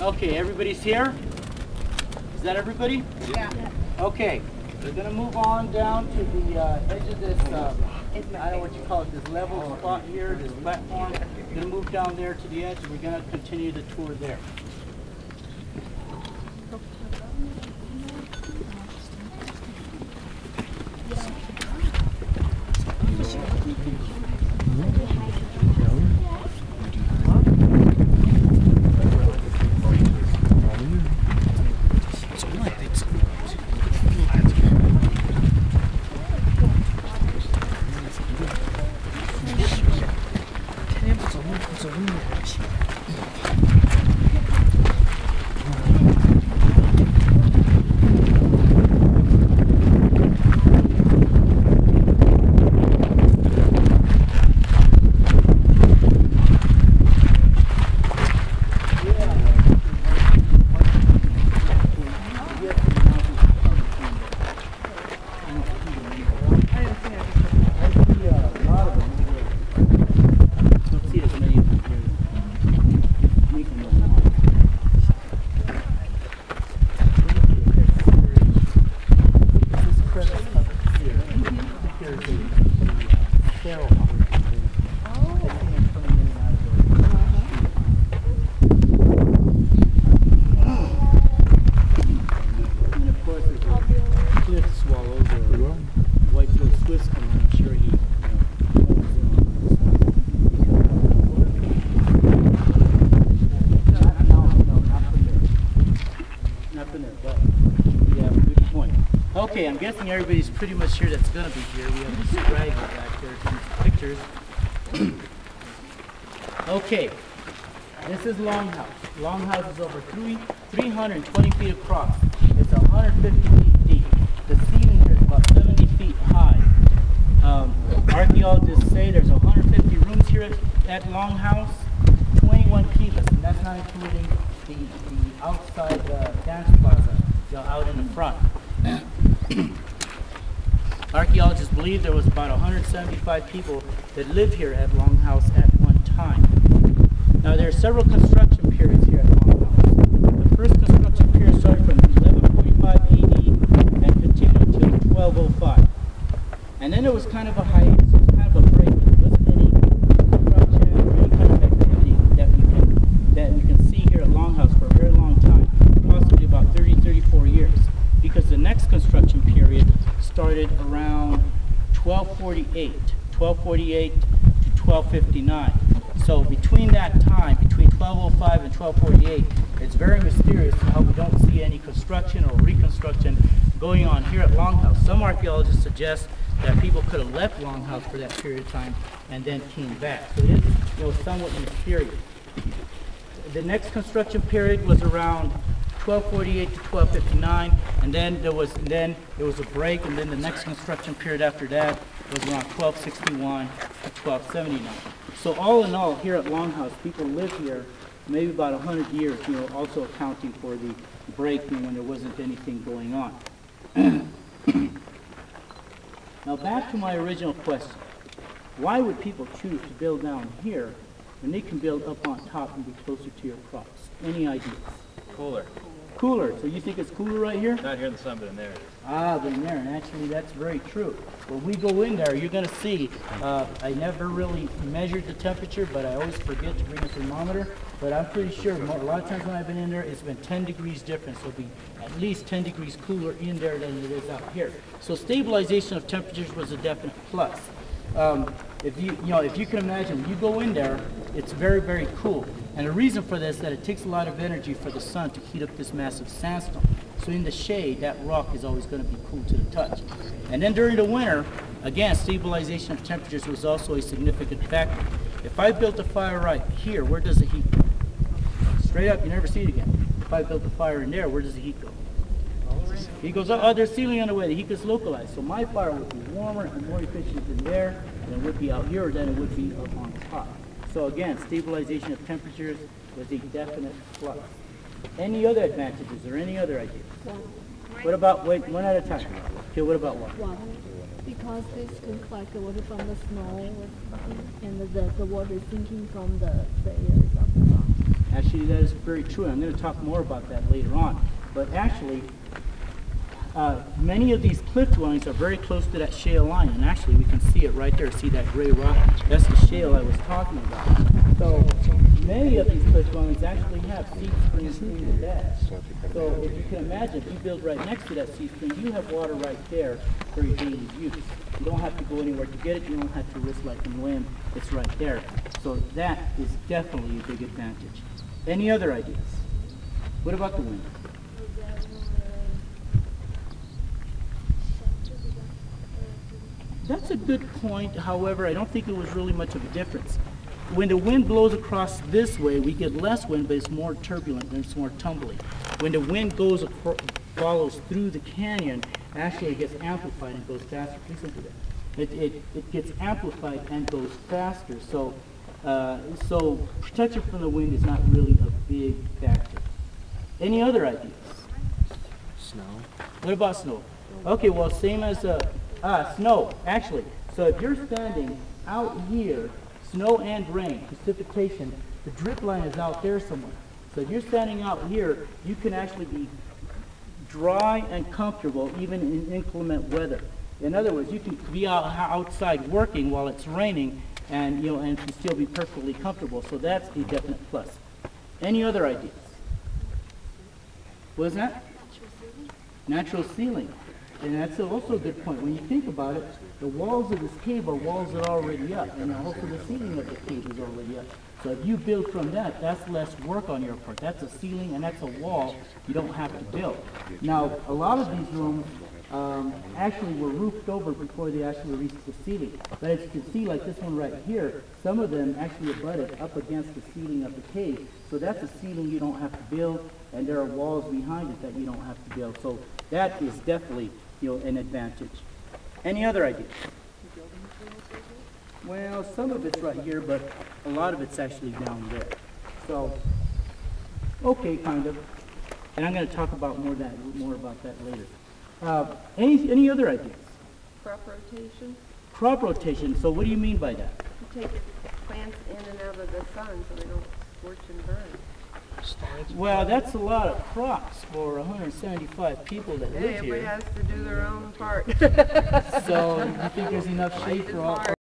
Okay, everybody's here? Is that everybody? Yeah. Okay, we're going to move on down to the edge of this, I don't know what you call it, this level spot here, this platform. We're going to move down there to the edge and we're going to continue the tour there. Okay, I'm guessing everybody's pretty much here that's going to be here. We have this straggler back there to these pictures. Okay, this is Longhouse. Longhouse is over 320 feet across. It's 150 feet deep. The ceiling here is about 70 feet high. Archaeologists say there's 150 rooms here at Longhouse, 21 kivas, and that's not including the outside dance plaza out in the front. Archaeologists believe there was about 175 people that lived here at Longhouse at one time. Now there are several construction periods here at Longhouse. The first construction period started from 1145 AD and continued until 1205. And then there was kind of a hiatus, it was kind of a break. There wasn't any construction or any kind of activity that we can see here at Longhouse for a very long time, possibly about 34 years. Because the next construction period started around 1248 to 1259. So between that time, between 1205 and 1248, it's very mysterious how we don't see any construction or reconstruction going on here at Longhouse. Some archaeologists suggest that people could have left Longhouse for that period of time and then came back. So it is, somewhat mysterious. The next construction period was around 1248 to 1259, and then there was a break, and then the next construction period after that was around 1261 to 1279. So all in all, here at Longhouse, people lived here maybe about 100 years, also accounting for the break when there wasn't anything going on. Now back to my original question. Why would people choose to build down here when they can build up on top and be closer to your crops? Any ideas? Cooler. Cooler. So you think it's cooler right here? Not here in the sun, but in there. Ah, but in there, and actually that's very true. When we go in there, you're going to see, I never really measured the temperature, but I always forget to bring a thermometer. But I'm pretty sure a lot of times when I've been in there, it's been 10 degrees different. So it'll be at least 10 degrees cooler in there than it is out here. So stabilization of temperatures was a definite plus. If you can imagine, when you go in there, it's very, very cool. And the reason for this is that it takes a lot of energy for the sun to heat up this massive sandstone. So in the shade, that rock is always going to be cool to the touch. And then during the winter, again, stabilization of temperatures was also a significant factor. If I built a fire right here, where does the heat go? Straight up, you never see it again. If I built a fire in there, where does the heat go? He goes, oh, there's ceiling on the way. The heat gets localized. So my fire would be warmer and more efficient in there than it would be out here, or than it would be up on top. So again, stabilization of temperatures was a definite plus. Any other advantages or any other ideas? What about, wait, one at a time. Okay, what about what? Because this can collect the water from the snow and the water is sinking from the areas of the rock. Actually, that is very true. I'm going to talk more about that later on. But actually, many of these cliff dwellings are very close to that shale line. And actually, we can see it right there. See that gray rock? That's the shale I was talking about. So many of these cliff dwellings actually have seed springs in the bed. So if you can imagine, if you build right next to that seed spring, you have water right there for your daily use. You don't have to go anywhere to get it. You don't have to risk like in wind. It's right there. So that is definitely a big advantage. Any other ideas? What about the wind? That's a good point. However, I don't think it was really much of a difference. When the wind blows across this way, we get less wind, but it's more turbulent and it's more tumbling. When the wind follows through the canyon, actually it gets amplified and goes faster. Listen to that. It gets amplified and goes faster. So protection from the wind is not really a big factor. Any other ideas? Snow. What about snow? Okay, well, same as snow, actually. So if you're standing out here, snow and rain, precipitation, the drip line is out there somewhere. So if you're standing out here, you can actually be dry and comfortable even in inclement weather. In other words, you can be outside working while it's raining and and still be perfectly comfortable. So that's a definite plus. Any other ideas? What is that? Natural ceiling. And that's also a good point. When you think about it, the walls of this cave are walls that are already up, and also the ceiling of the cave is already up. So if you build from that, that's less work on your part. That's a ceiling and that's a wall you don't have to build. Now, a lot of these rooms actually were roofed over before they actually reached the ceiling. But as you can see, like this one right here, some of them actually abutted up against the ceiling of the cave. So that's a ceiling you don't have to build, and there are walls behind it that you don't have to build. So that is definitely an advantage. Any other ideas? Well, some of it's right here, but a lot of it's actually down there. So, okay, kind of. And I'm going to talk about more about that later. Any other ideas? Crop rotation. Crop rotation. So what do you mean by that? You take your plants in and out of the sun so they don't scorch and burn. Well, that's a lot of crops for 175 people that live Everybody here. has to do their own part. So you think there's enough shade for all